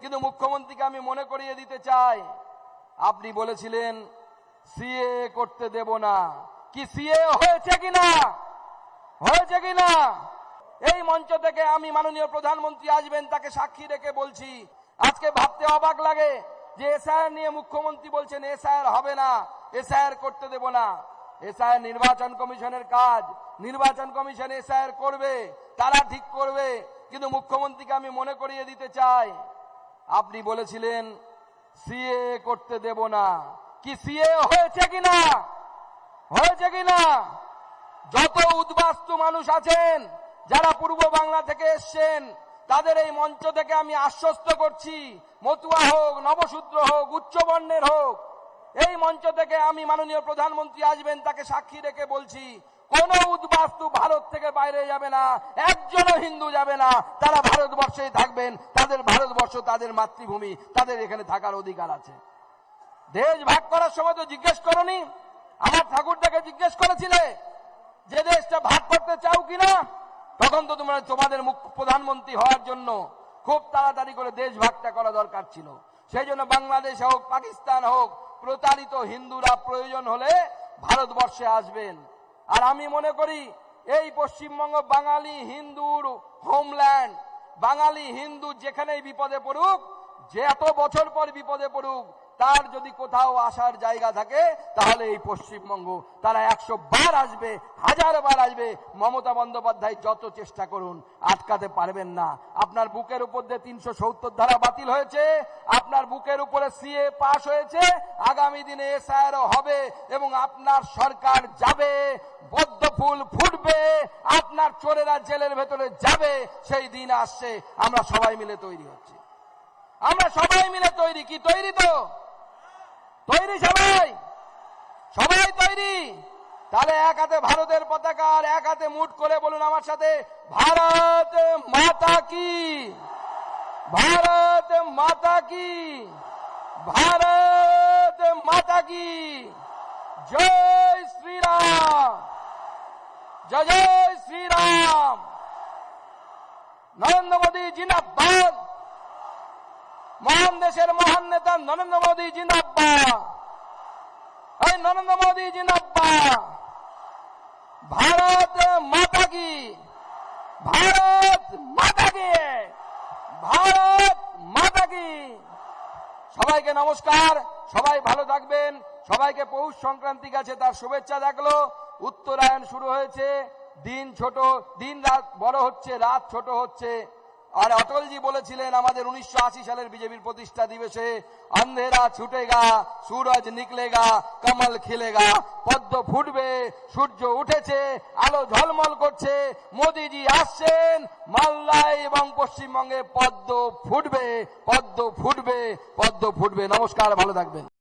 কিন্তু মুখ্যমন্ত্রীকে আমি মনে করিয়ে দিতে চাই, আপনি বলেছিলেন সিএ করতে দেব না, কি সিএ হয়েছে কিনা? হয়েছে কিনা? এই মঞ্চ থেকে আমি মাননীয় প্রধানমন্ত্রী আসবেন তাকে সাক্ষী রেখে বলছি, আজকে ভাবতে অবাক লাগে যে এসআইআর নিয়ে মুখ্যমন্ত্রী বলছেন এসআইআর হবে না, এসআইআর করতে দেব না। এসআইআর নির্বাচন কমিশনের কাজ, নির্বাচন কমিশন এসআইআর করবে, তারা ঠিক করবে। কিন্তু মুখ্যমন্ত্রীকে আমি মনে করিয়ে দিতে চাই, আপনি বলেছিলেন সিএ করতে দেব না, কি সিএ হয়েছে কিনা? হয়েছে কিনা? যত উদ্বাস্তু মানুষ আছেন যারা পূর্ব বাংলা থেকে এসছেন তাদের এই মঞ্চ থেকে আমি আশ্বস্ত করছি, মতুয়া হোক, নবশূদ্র হোক, উচ্চ বর্ণের হোক, এই মঞ্চ থেকে আমি মাননীয় প্রধানমন্ত্রী আসবেন তাকে সাক্ষী রেখে বলছি, কোন উদ্বাস্তু ভারত থেকে বাইরে যাবে না, একজনও হিন্দু যাবে না, তারা ভারতবর্ষেই থাকবেন। তাদের ভারতবর্ষ তাদের মাতৃভূমি, তাদের এখানে থাকার অধিকার আছে। দেশ ভাগ করার সময় তো জিজ্ঞেস করনি, আমার ঠাকুরটাকে জিজ্ঞেস করেছিলে যে দেশটা ভাগ করতে চাও কিনা? তখন তো তোমরা তোমাদের প্রধানমন্ত্রী হওয়ার জন্য খুব তাড়াতাড়ি করে দেশ ভাগটা করা দরকার ছিল। সেই জন্য বাংলাদেশ হোক, পাকিস্তান হোক, প্রতারিত হিন্দুরা প্রয়োজন হলে ভারতবর্ষে আসবেন। আর আমি মনে করি এই পশ্চিমবঙ্গ বাঙালি হিন্দুর হোমল্যান্ড। বাঙালি হিন্দু যেখানেই বিপদে পড়ুক, যে এত বছর পর বিপদে পড়ুক, তার যদি কোথাও আসার জায়গা থাকে তাহলে এই পশ্চিমবঙ্গ। তারা 100 বার আসবে, 1000 বার আসবে। মমতা বন্দ্যোপাধ্যায় যত চেষ্টা করুন আটকাতে পারবেন না। আপনার বুকের উপর দিয়ে 370 ধারা বাতিল হয়েছে, আপনার বুকের উপরে সিএ পাস হয়েছে, আগামী দিনে এসআইআরও হবে এবং আপনার সরকার যাবে, পদ্ম ফুল ফুটবে, আপনার চোরেরা জেলের ভেতরে যাবে। সেই দিন আসছে, আমরা সবাই মিলে তৈরি হচ্ছি। আমরা সবাই মিলে তৈরি। কি তৈরি? তো তৈরি সবাই, সবাই তৈরি। তাহলে এক হাতে ভারতের পতাকা আর এক হাতে মুঠ করে বলুন আমার সাথে, ভারত মাতা কি, ভারত মাতা কি, ভারত মাতা কি। জয় শ্রীরাম, জয় জয় শ্রীরাম। নরেন্দ্র মোদী জিন্দাবাদ। মহান দেশের মহান নেতা নরেন্দ্র মোদী জিন্দাবাদ। এই নরেন্দ্র মোদী জিন্দাবাদ। ভারত মাতা কি, ভারত মাতা কি, ভারত মাতা কি। সবাইকে নমস্কার, সবাই ভালো থাকবেন। সবাইকে পৌষ সংক্রান্তি গেছে, তার শুভেচ্ছা থাকলো। উত্তরায়ণ শুরু হয়েছে, দিন ছোট, দিন রাত বড় হচ্ছে, রাত ছোট হচ্ছে। আর অটলজি বলেছিলেন আমাদের 1980 সালের বিজেপির প্রতিষ্ঠা দিবসে, अंधेरा छूटेगा, सूरज निकलेगा, कमल खिलेगा। পদ্ম ফুটবে, সূর্য উঠেছে, আলো ঝলমল করছে, মোদিজি আসছেন, মালদায় এবং পশ্চিমবঙ্গে পদ্ম ফুটবে, পদ্ম ফুটবে, পদ্ম ফুটবে। নমস্কার, ভালো থাকবেন।